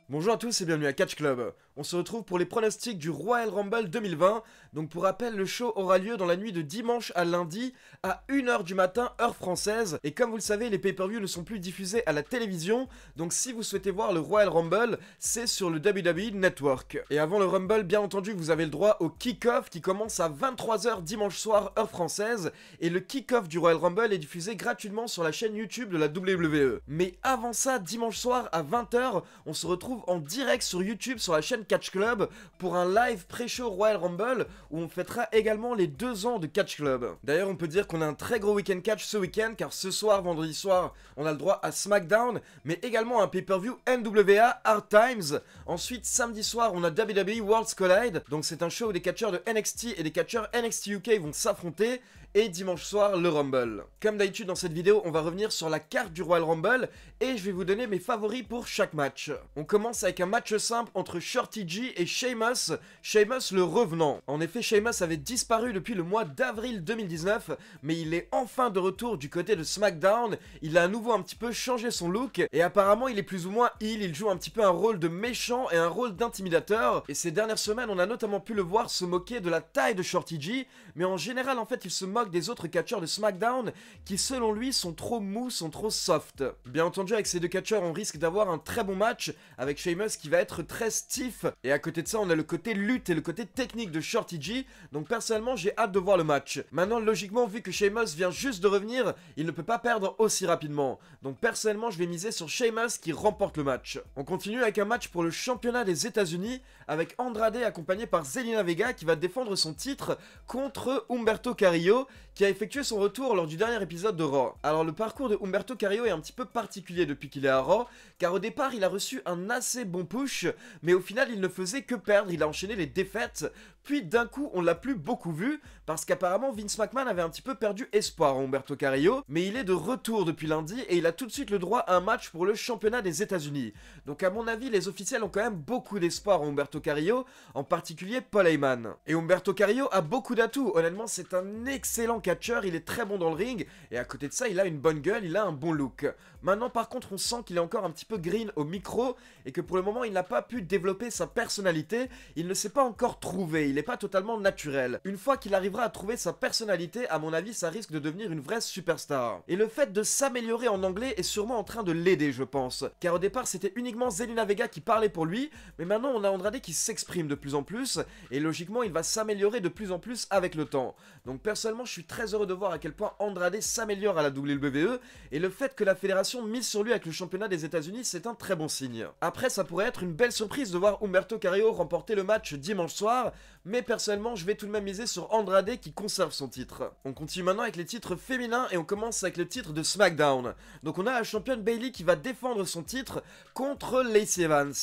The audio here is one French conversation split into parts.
Bonjour à tous et bienvenue à Catch Club. On se retrouve pour les pronostics du Royal Rumble 2020. Donc pour rappel, le show aura lieu dans la nuit de dimanche à lundi à 1h du matin, heure française. Et comme vous le savez, les pay-per-views ne sont plus diffusés à la télévision. Donc si vous souhaitez voir le Royal Rumble, c'est sur le WWE Network. Et avant le Rumble, bien entendu, vous avez le droit au kick-off qui commence à 23h dimanche soir, heure française. Et le kick-off du Royal Rumble est diffusé gratuitement sur la chaîne YouTube de la WWE. Mais avant ça, dimanche soir à 20h, on se retrouve en direct sur YouTube sur la chaîne Catch Club pour un live pré-show Royal Rumble où on fêtera également les 2 ans de Catch Club. D'ailleurs, on peut dire qu'on a un très gros week-end catch ce week-end car ce soir, vendredi soir, on a le droit à SmackDown mais également un pay-per-view NWA Hard Times. Ensuite, samedi soir, on a WWE Worlds Collide, donc c'est un show où des catcheurs de NXT et des catcheurs NXT UK vont s'affronter. Et dimanche soir, le Rumble. Comme d'habitude dans cette vidéo, on va revenir sur la carte du Royal Rumble et je vais vous donner mes favoris pour chaque match. On commence avec un match simple entre Shorty G et Sheamus, Sheamus le revenant. En effet, Sheamus avait disparu depuis le mois d'avril 2019, mais il est enfin de retour du côté de SmackDown. Il a à nouveau un petit peu changé son look et apparemment il est plus ou moins heel, il joue un petit peu un rôle de méchant et un rôle d'intimidateur. Et ces dernières semaines, on a notamment pu le voir se moquer de la taille de Shorty G, mais en général en fait il se moque des autres catcheurs de SmackDown qui selon lui sont trop mous, sont trop soft. Bien entendu avec ces deux catcheurs on risque d'avoir un très bon match avec Sheamus qui va être très stiff et à côté de ça on a le côté lutte et le côté technique de Shorty G, donc personnellement j'ai hâte de voir le match. Maintenant logiquement vu que Sheamus vient juste de revenir, il ne peut pas perdre aussi rapidement, donc personnellement je vais miser sur Sheamus qui remporte le match. On continue avec un match pour le championnat des États-Unis avec Andrade accompagné par Zelina Vega qui va défendre son titre contre Humberto Carrillo qui a effectué son retour lors du dernier épisode de Raw. Alors le parcours de Humberto Carrillo est un petit peu particulier depuis qu'il est à Raw, car au départ il a reçu un assez bon push, mais au final il ne faisait que perdre, il a enchaîné les défaites, puis d'un coup on l'a plus beaucoup vu, parce qu'apparemment Vince McMahon avait un petit peu perdu espoir en Humberto Carrillo, mais il est de retour depuis lundi et il a tout de suite le droit à un match pour le championnat des États-Unis. Donc à mon avis les officiels ont quand même beaucoup d'espoir en Humberto Carrillo, en particulier Paul Heyman. Et Humberto Carrillo a beaucoup d'atouts, honnêtement c'est un excellent catcheur, il est très bon dans le ring, et à côté de ça il a une bonne gueule, il a un bon look. Maintenant par contre on sent qu'il est encore un petit peu green au micro, et que pour le moment il n'a pas pu développer sa personnalité, il ne s'est pas encore trouvé, il n'est pas totalement naturel. Une fois qu'il arrivera à trouver sa personnalité, à mon avis ça risque de devenir une vraie superstar. Et le fait de s'améliorer en anglais est sûrement en train de l'aider je pense, car au départ c'était uniquement Zelina Vega qui parlait pour lui, mais maintenant on a Andrade qui s'exprime de plus en plus, et logiquement il va s'améliorer de plus en plus avec le temps. Donc personnellement je suis très heureux de voir à quel point Andrade s'améliore à la WWE, et le fait que la fédération mise sur lui avec le championnat des États-Unis c'est un très bon signe. Après ça pourrait être une belle surprise de voir Humberto Carrillo remporter le match dimanche soir, mais personnellement je vais tout de même miser sur Andrade qui conserve son titre. On continue maintenant avec les titres féminins et on commence avec le titre de SmackDown. Donc on a la championne Bayley qui va défendre son titre contre Lacey Evans.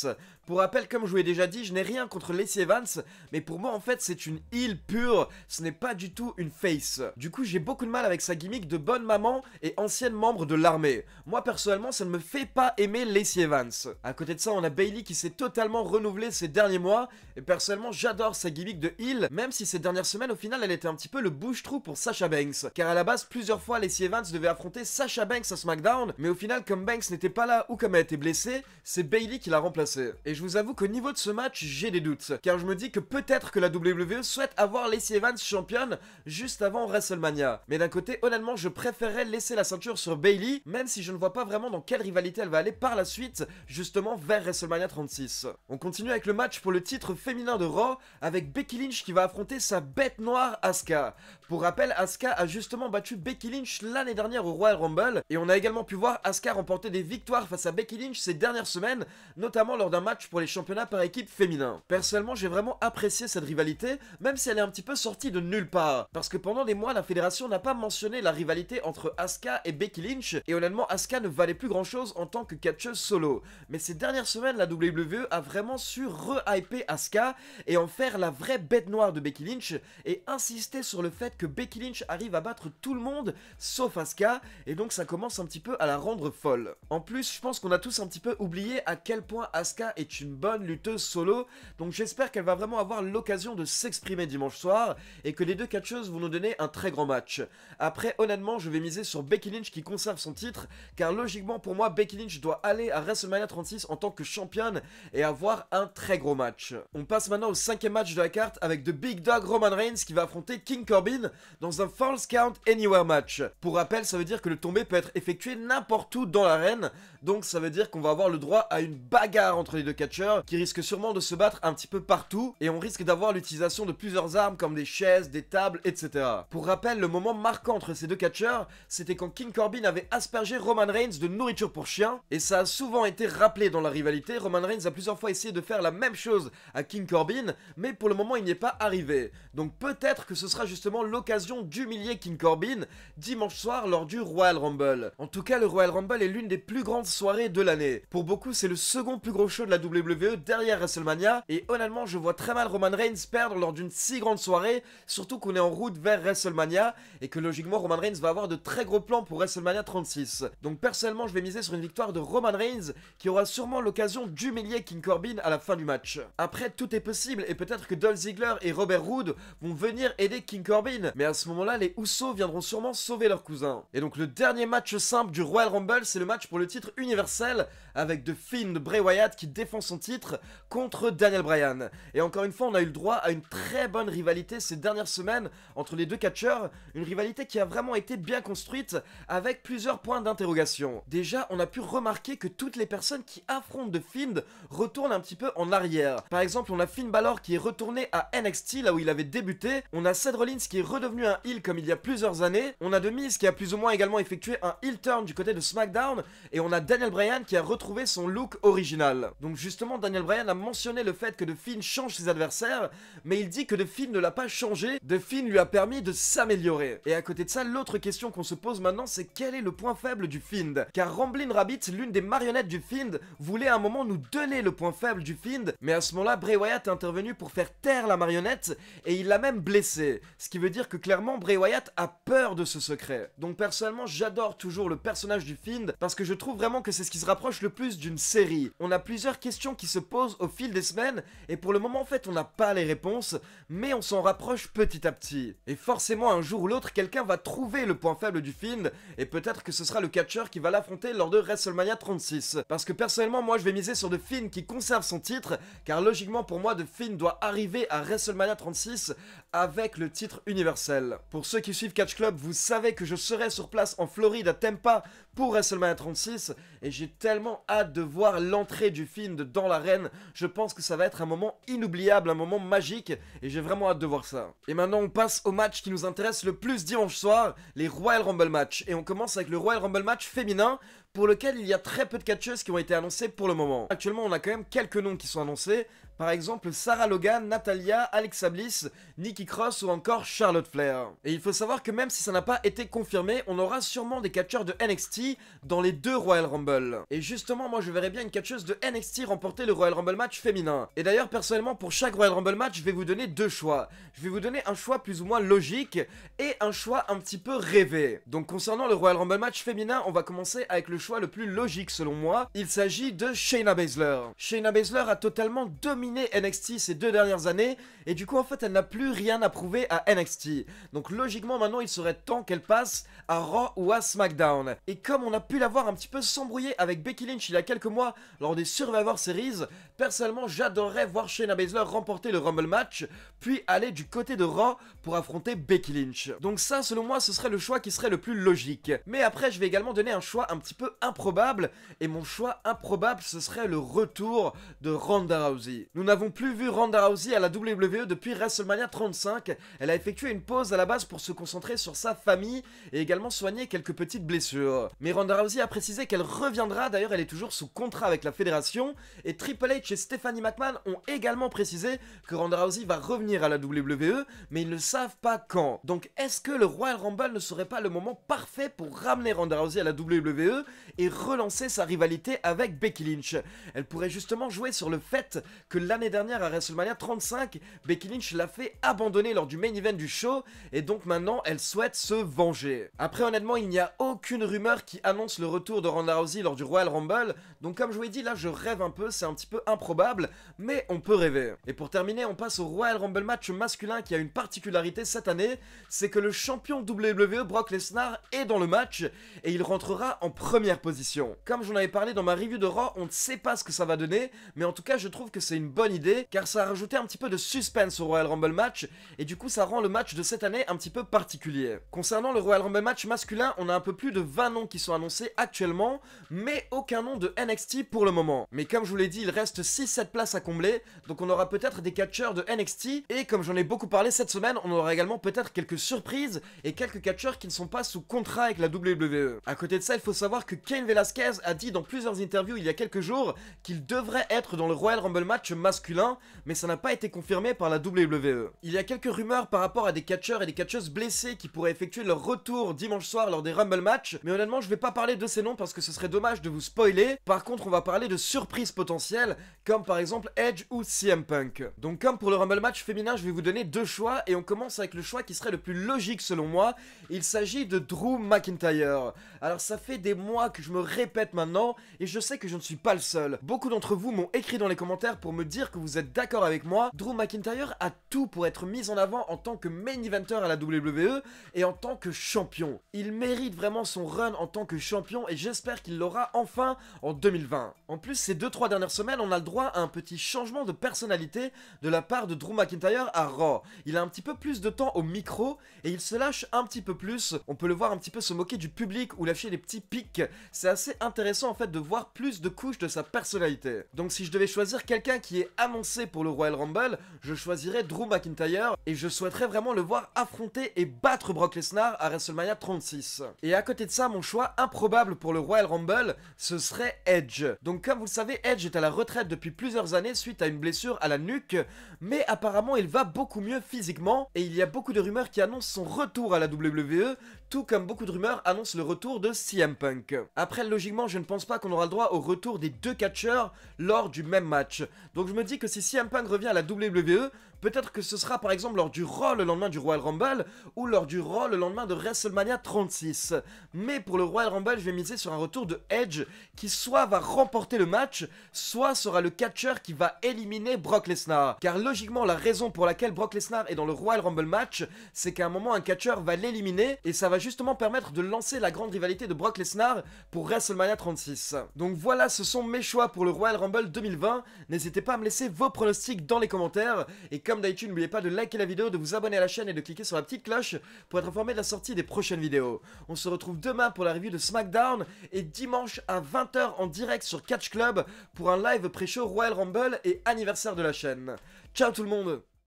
Pour rappel, comme je vous l'ai déjà dit, je n'ai rien contre Lacey Evans, mais pour moi en fait c'est une heel pure, ce n'est pas du tout une face. Du coup j'ai beaucoup de mal avec sa gimmick de bonne maman et ancienne membre de l'armée. Moi personnellement ça ne me fait pas aimer Lacey Evans. À côté de ça on a Bayley qui s'est totalement renouvelée ces derniers mois, et personnellement j'adore sa gimmick de heel, même si ces dernières semaines au final elle était un petit peu le bouche-trou pour Sasha Banks. Car à la base plusieurs fois Lacey Evans devait affronter Sasha Banks à SmackDown, mais au final comme Banks n'était pas là ou comme elle était blessée, c'est Bayley qui l'a remplacée. Et je vous avoue qu'au niveau de ce match, j'ai des doutes, car je me dis que peut-être que la WWE souhaite avoir Lacey Evans championne juste avant WrestleMania. Mais d'un côté, honnêtement, je préférerais laisser la ceinture sur Bayley, même si je ne vois pas vraiment dans quelle rivalité elle va aller par la suite, justement vers WrestleMania 36. On continue avec le match pour le titre féminin de Raw, avec Becky Lynch qui va affronter sa bête noire Asuka. Pour rappel, Asuka a justement battu Becky Lynch l'année dernière au Royal Rumble, et on a également pu voir Asuka remporter des victoires face à Becky Lynch ces dernières semaines, notamment lors d'un match pour les championnats par équipe féminin. Personnellement, j'ai vraiment apprécié cette rivalité, même si elle est un petit peu sortie de nulle part. Parce que pendant des mois, la fédération n'a pas mentionné la rivalité entre Asuka et Becky Lynch, et honnêtement, Asuka ne valait plus grand chose en tant que catcheuse solo. Mais ces dernières semaines, la WWE a vraiment su re-hyper Asuka et en faire la vraie bête noire de Becky Lynch, et insister sur le fait que Becky Lynch arrive à battre tout le monde, sauf Asuka, et donc ça commence un petit peu à la rendre folle. En plus, je pense qu'on a tous un petit peu oublié à quel point Asuka est Paige, une bonne lutteuse solo, donc j'espère qu'elle va vraiment avoir l'occasion de s'exprimer dimanche soir, et que les deux catcheuses vont nous donner un très grand match. Après, honnêtement, je vais miser sur Becky Lynch qui conserve son titre, car logiquement pour moi, Becky Lynch doit aller à WrestleMania 36 en tant que championne, et avoir un très gros match. On passe maintenant au 5e match de la carte, avec The Big Dog Roman Reigns qui va affronter King Corbin dans un Falls Count Anywhere match. Pour rappel, ça veut dire que le tombé peut être effectué n'importe où dans l'arène, donc ça veut dire qu'on va avoir le droit à une bagarre entre les deux catcheurs qui risquent sûrement de se battre un petit peu partout, et on risque d'avoir l'utilisation de plusieurs armes comme des chaises, des tables, etc. Pour rappel, le moment marquant entre ces deux catcheurs, c'était quand King Corbin avait aspergé Roman Reigns de nourriture pour chien, et ça a souvent été rappelé dans la rivalité. Roman Reigns a plusieurs fois essayé de faire la même chose à King Corbin, mais pour le moment il n'y est pas arrivé. Donc peut-être que ce sera justement l'occasion d'humilier King Corbin dimanche soir lors du Royal Rumble. En tout cas, le Royal Rumble est l'une des plus grandes soirées de l'année. Pour beaucoup, c'est le second plus gros show de la WWE derrière WrestleMania, et honnêtement, je vois très mal Roman Reigns perdre lors d'une si grande soirée, surtout qu'on est en route vers WrestleMania, et que logiquement, Roman Reigns va avoir de très gros plans pour WrestleMania 36. Donc personnellement, je vais miser sur une victoire de Roman Reigns, qui aura sûrement l'occasion d'humilier King Corbin à la fin du match. Après, tout est possible, et peut-être que Dolph Ziggler et Robert Roode vont venir aider King Corbin, mais à ce moment-là, les Usos viendront sûrement sauver leur cousin. Et donc le dernier match simple du Royal Rumble, c'est le match pour le titre universel, avec The Fiend de Bray Wyatt qui défend son titre contre Daniel Bryan. Et encore une fois, on a eu le droit à une très bonne rivalité ces dernières semaines entre les deux catcheurs, une rivalité qui a vraiment été bien construite, avec plusieurs points d'interrogation. Déjà, on a pu remarquer que toutes les personnes qui affrontent The Fiend retournent un petit peu en arrière. Par exemple, on a Finn Balor qui est retourné à NXT, là où il avait débuté, on a Seth Rollins qui est redevenu un heel comme il y a plusieurs années, on a The Miz qui a plus ou moins également effectué un heel turn du côté de SmackDown, et on a Daniel Bryan qui a retrouvé son look original. Donc justement, Daniel Bryan a mentionné le fait que The Fiend change ses adversaires, mais il dit que The Fiend ne l'a pas changé, The Fiend lui a permis de s'améliorer. Et à côté de ça, l'autre question qu'on se pose maintenant, c'est quel est le point faible du Fiend? Car Ramblin' Rabbit, l'une des marionnettes du Fiend, voulait à un moment nous donner le point faible du Fiend, mais à ce moment-là, Bray Wyatt est intervenu pour faire taire la marionnette, et il l'a même blessé. Ce qui veut dire que clairement, Bray Wyatt a peur de ce secret. Donc personnellement, j'adore toujours le personnage du Fiend, parce que je trouve vraiment que c'est ce qui se rapproche le plus d'une série. On a plusieurs questions qui se posent au fil des semaines, et pour le moment en fait on n'a pas les réponses, mais on s'en rapproche petit à petit. Et forcément un jour ou l'autre, quelqu'un va trouver le point faible du Fiend, et peut-être que ce sera le catcheur qui va l'affronter lors de WrestleMania 36. Parce que personnellement moi je vais miser sur The Fiend qui conserve son titre, car logiquement pour moi The Fiend doit arriver à WrestleMania 36 avec le titre universel. Pour ceux qui suivent Catch Club, vous savez que je serai sur place en Floride à Tampa pour WrestleMania 36, et j'ai tellement hâte de voir l'entrée du Fiend dans l'arène. Je pense que ça va être un moment inoubliable, un moment magique, et j'ai vraiment hâte de voir ça. Et maintenant on passe au match qui nous intéresse le plus dimanche soir, les Royal Rumble match. Et on commence avec le Royal Rumble match féminin, pour lequel il y a très peu de catcheuses qui ont été annoncées pour le moment. Actuellement on a quand même quelques noms qui sont annoncés, par exemple Sarah Logan, Natalia, Alexa Bliss, Nikki Cross ou encore Charlotte Flair. Et il faut savoir que même si ça n'a pas été confirmé, on aura sûrement des catcheurs de NXT dans les deux Royal Rumble. Et justement moi je verrais bien une catcheuse de NXT remporter le Royal Rumble match féminin. Et d'ailleurs personnellement pour chaque Royal Rumble match je vais vous donner deux choix. Je vais vous donner un choix plus ou moins logique et un choix un petit peu rêvé. Donc concernant le Royal Rumble match féminin, on va commencer avec le choix le plus logique selon moi. Il s'agit de Shayna Baszler. Shayna Baszler a totalement dominé NXT ces 2 dernières années, et du coup en fait elle n'a plus rien à prouver à NXT. Donc logiquement maintenant il serait temps qu'elle passe à Raw ou à SmackDown. Et comme on a pu la voir un petit peu s'embrouiller avec Becky Lynch il y a quelques mois lors des Survivor Series, personnellement j'adorerais voir Shayna Baszler remporter le Rumble match, puis aller du côté de Raw pour affronter Becky Lynch. Donc ça selon moi ce serait le choix qui serait le plus logique. Mais après je vais également donner un choix un petit peu improbable, et mon choix improbable ce serait le retour de Ronda Rousey. Nous n'avons plus vu Ronda Rousey à la WWE depuis WrestleMania 35, elle a effectué une pause à la base pour se concentrer sur sa famille et également soigner quelques petites blessures. Mais Ronda Rousey a précisé qu'elle reviendra, d'ailleurs elle est toujours sous contrat avec la fédération, et Triple H et Stephanie McMahon ont également précisé que Ronda Rousey va revenir à la WWE, mais ils ne savent pas quand. Donc est-ce que le Royal Rumble ne serait pas le moment parfait pour ramener Ronda Rousey à la WWE et relancer sa rivalité avec Becky Lynch. Elle pourrait justement jouer sur le fait que l'année dernière à WrestleMania 35, Becky Lynch l'a fait abandonner lors du main event du show et donc maintenant elle souhaite se venger. Après honnêtement il n'y a aucune rumeur qui annonce le retour de Ronda Rousey lors du Royal Rumble, donc comme je vous l'ai dit là je rêve un peu, c'est un petit peu improbable, mais on peut rêver. Et pour terminer on passe au Royal Rumble match masculin qui a une particularité cette année, c'est que le champion WWE Brock Lesnar est dans le match et il rentrera en première position. Comme j'en avais parlé dans ma review de Raw, on ne sait pas ce que ça va donner, mais en tout cas je trouve que c'est une bonne idée car ça a rajouté un petit peu de suspense au Royal Rumble match et du coup ça rend le match de cette année un petit peu particulier. Concernant le Royal Rumble match masculin, on a un peu plus de 20 noms qui sont annoncés actuellement, mais aucun nom de NXT pour le moment. Mais comme je vous l'ai dit, il reste 6-7 places à combler, donc on aura peut-être des catcheurs de NXT et comme j'en ai beaucoup parlé cette semaine, on aura également peut-être quelques surprises et quelques catcheurs qui ne sont pas sous contrat avec la WWE. À côté de ça, il faut savoir que Cain Velasquez a dit dans plusieurs interviews il y a quelques jours qu'il devrait être dans le Royal Rumble match masculin, mais ça n'a pas été confirmé par la WWE. Il y a quelques rumeurs par rapport à des catcheurs et des catcheuses blessés qui pourraient effectuer leur retour dimanche soir lors des Rumble match, mais honnêtement je vais pas parler de ces noms parce que ce serait dommage de vous spoiler. Par contre on va parler de surprises potentielles comme par exemple Edge ou CM Punk. Donc comme pour le Rumble match féminin, je vais vous donner deux choix et on commence avec le choix qui serait le plus logique selon moi. Il s'agit de Drew McIntyre. Alors ça fait des mois que je me répète maintenant et je sais que je ne suis pas le seul. Beaucoup d'entre vous m'ont écrit dans les commentaires pour me dire que vous êtes d'accord avec moi. Drew McIntyre a tout pour être mis en avant en tant que main eventer à la WWE et en tant que champion. Il mérite vraiment son run en tant que champion et j'espère qu'il l'aura enfin en 2020. En plus ces 2-3 dernières semaines on a le droit à un petit changement de personnalité de la part de Drew McIntyre à Raw. Il a un petit peu plus de temps au micro et il se lâche un petit peu plus. On peut le voir un petit peu se moquer du public ou lâcher des petits pics. C'est assez intéressant en fait de voir plus de couches de sa personnalité. Donc si je devais choisir quelqu'un qui est annoncé pour le Royal Rumble, je choisirais Drew McIntyre et je souhaiterais vraiment le voir affronter et battre Brock Lesnar à WrestleMania 36. Et à côté de ça, mon choix improbable pour le Royal Rumble, ce serait Edge. Donc comme vous le savez, Edge est à la retraite depuis plusieurs années suite à une blessure à la nuque, mais apparemment il va beaucoup mieux physiquement et il y a beaucoup de rumeurs qui annoncent son retour à la WWE, tout comme beaucoup de rumeurs annoncent le retour de CM Punk. Après, logiquement, je ne pense pas qu'on aura le droit au retour des deux catcheurs lors du même match. Donc je me dis que si CM Punk revient à la WWE, peut-être que ce sera par exemple lors du Raw le lendemain du Royal Rumble ou lors du Raw le lendemain de WrestleMania 36. Mais pour le Royal Rumble, je vais miser sur un retour de Edge qui soit va remporter le match, soit sera le catcheur qui va éliminer Brock Lesnar. Car logiquement, la raison pour laquelle Brock Lesnar est dans le Royal Rumble match, c'est qu'à un moment un catcheur va l'éliminer et ça va justement permettre de lancer la grande rivalité de Brock Lesnar pour WrestleMania 36. Donc voilà, ce sont mes choix pour le Royal Rumble 2020. N'hésitez pas à me laisser vos pronostics dans les commentaires et comme d'habitude, n'oubliez pas de liker la vidéo, de vous abonner à la chaîne et de cliquer sur la petite cloche pour être informé de la sortie des prochaines vidéos. On se retrouve demain pour la review de SmackDown et dimanche à 20 h en direct sur Catch Club pour un live pré-show Royal Rumble et anniversaire de la chaîne. Ciao tout le monde!